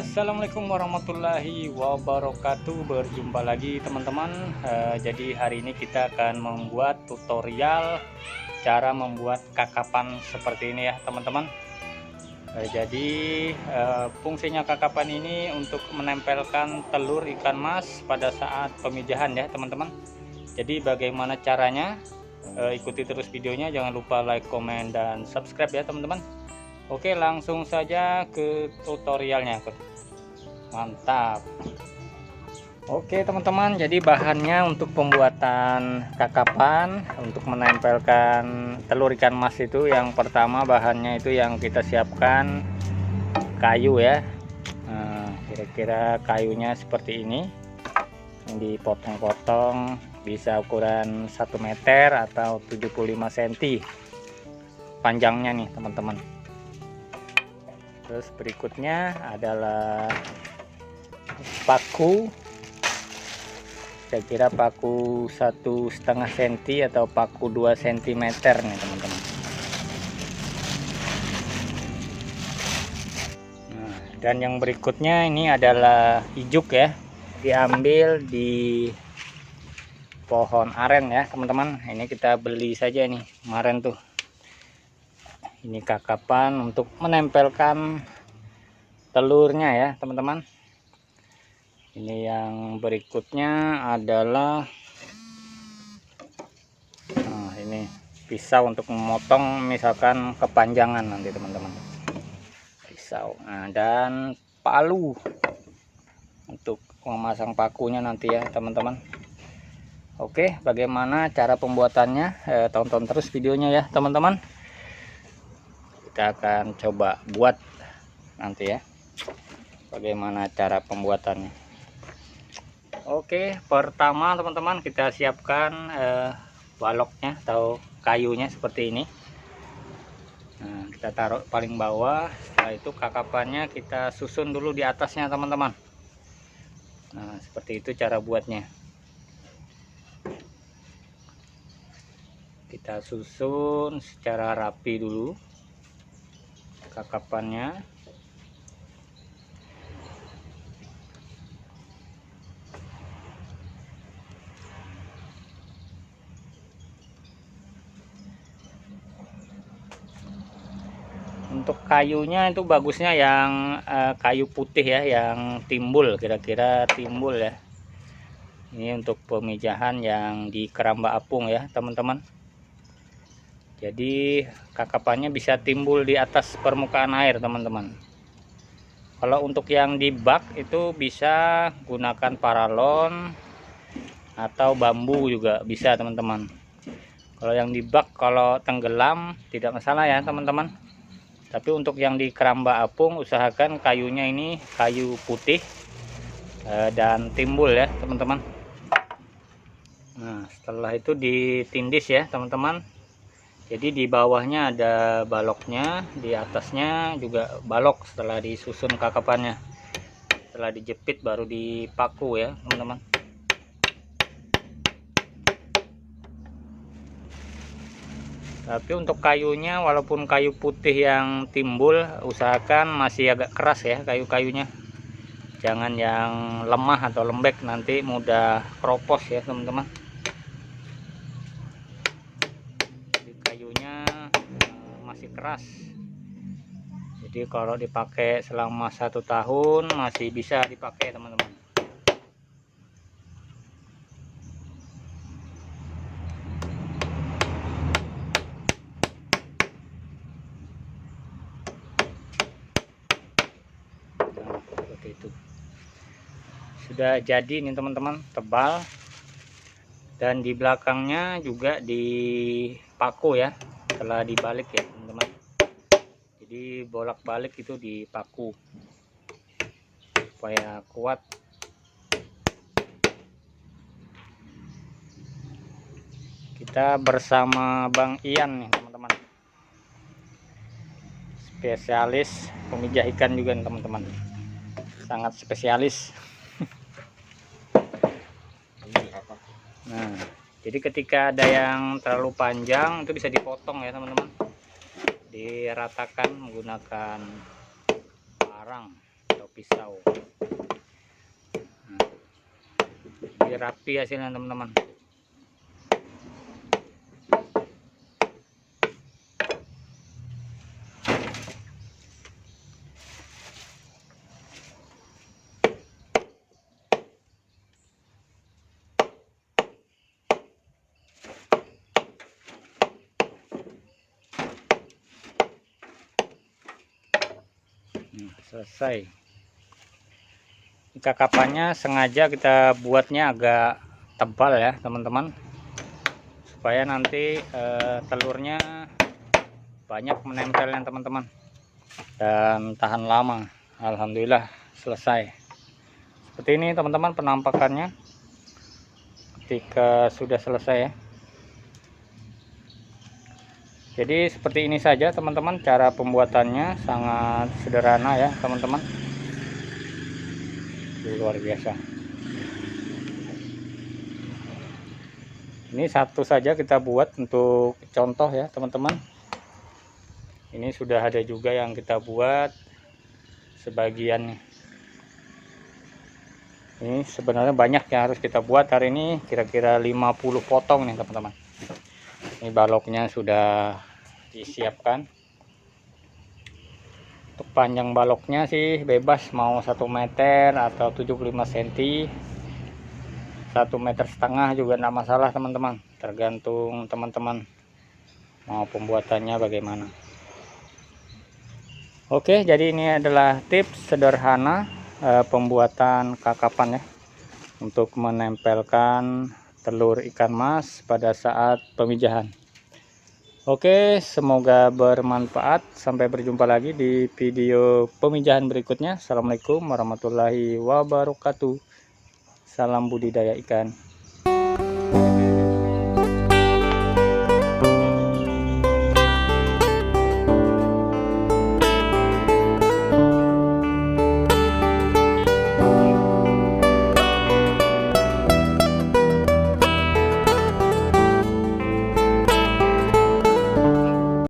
Assalamualaikum warahmatullahi wabarakatuh. Berjumpa lagi teman-teman. Jadi hari ini kita akan membuat tutorial cara membuat kakapan seperti ini ya teman-teman. Jadi fungsinya kakapan ini untuk menempelkan telur ikan mas pada saat pemijahan ya teman-teman. Jadi bagaimana caranya? Ikuti terus videonya, jangan lupa like, komen, dan subscribe ya teman-teman. Oke, langsung saja ke tutorialnya. Mantap. Oke teman-teman, jadi bahannya untuk pembuatan kakapan untuk menempelkan telur ikan mas itu, yang pertama bahannya itu yang kita siapkan kayu ya. Nah, kira-kira kayunya seperti ini, yang dipotong-potong, bisa ukuran 1 meter atau 75 cm panjangnya nih teman-teman. Terus berikutnya adalah paku, saya kira paku 1,5 cm atau paku 2 cm nih teman-teman. Nah, dan yang berikutnya ini adalah ijuk ya, diambil di pohon aren ya teman-teman. Ini kita beli saja nih kemarin tuh. Ini kakapan untuk menempelkan telurnya ya teman-teman. Ini yang berikutnya adalah ini pisau untuk memotong misalkan kepanjangan nanti teman-teman. Pisau. Nah, dan palu untuk memasang pakunya nanti ya teman-teman. Oke, bagaimana cara pembuatannya? Tonton terus videonya ya teman-teman. Kita akan coba buat nanti ya, bagaimana cara pembuatannya. Oke, pertama teman-teman kita siapkan baloknya atau kayunya seperti ini. Nah, kita taruh paling bawah. Setelah itu kakapannya kita susun dulu di atasnya teman-teman. Nah, seperti itu cara buatnya. Kita susun secara rapi dulu kakapannya. Untuk kayunya itu bagusnya yang kayu putih ya, yang timbul, kira-kira timbul ya. Ini untuk pemijahan yang di keramba apung ya teman-teman. Jadi kakapannya bisa timbul di atas permukaan air teman-teman. Kalau untuk yang di bak itu bisa gunakan paralon atau bambu juga bisa teman-teman. Kalau yang di bak kalau tenggelam tidak masalah ya teman-teman. Tapi untuk yang di keramba apung usahakan kayunya ini kayu putih dan timbul ya teman-teman. Nah, setelah itu ditindis ya teman-teman. Jadi di bawahnya ada baloknya, di atasnya juga balok setelah disusun kakapannya. Setelah dijepit baru dipaku ya teman-teman. Tapi untuk kayunya, walaupun kayu putih yang timbul, usahakan masih agak keras ya kayu-kayunya. Jangan yang lemah atau lembek, nanti mudah keropos ya teman-teman. Kayunya masih keras, jadi kalau dipakai selama 1 tahun masih bisa dipakai teman-teman. Nah, seperti itu sudah jadi nih teman-teman, tebal, dan di belakangnya juga dipaku ya setelah dibalik ya teman-teman. Jadi bolak-balik itu dipaku supaya kuat. Kita bersama Bang Ian nih teman-teman, spesialis pemijah ikan juga nih teman-teman, sangat spesialis. Nah, jadi ketika ada yang terlalu panjang itu bisa dipotong ya teman-teman, diratakan menggunakan parang. atau pisau. Jadi rapi hasilnya teman-teman. Selesai. Kakapannya sengaja kita buatnya agak tebal ya teman-teman, supaya nanti telurnya banyak menempelnya teman-teman dan tahan lama. Alhamdulillah selesai. Seperti ini teman-teman penampakannya ketika sudah selesai ya. Jadi seperti ini saja teman-teman, cara pembuatannya sangat sederhana ya teman-teman. Luar biasa. Ini satu saja kita buat untuk contoh ya teman-teman. Ini sudah ada juga yang kita buat sebagian. Ini sebenarnya banyak yang harus kita buat hari ini, kira-kira 50 potong nih teman-teman. Ini baloknya sudah disiapkan. Untuk panjang baloknya sih bebas, mau 1 meter atau 75 cm, 1,5 meter juga enggak masalah teman-teman, tergantung teman-teman mau pembuatannya bagaimana. Oke, jadi ini adalah tips sederhana pembuatan kakapan ya, untuk menempelkan telur ikan mas pada saat pemijahan. Oke, semoga bermanfaat. Sampai berjumpa lagi di video pemijahan berikutnya. Assalamualaikum warahmatullahi wabarakatuh. Salam budidaya ikan.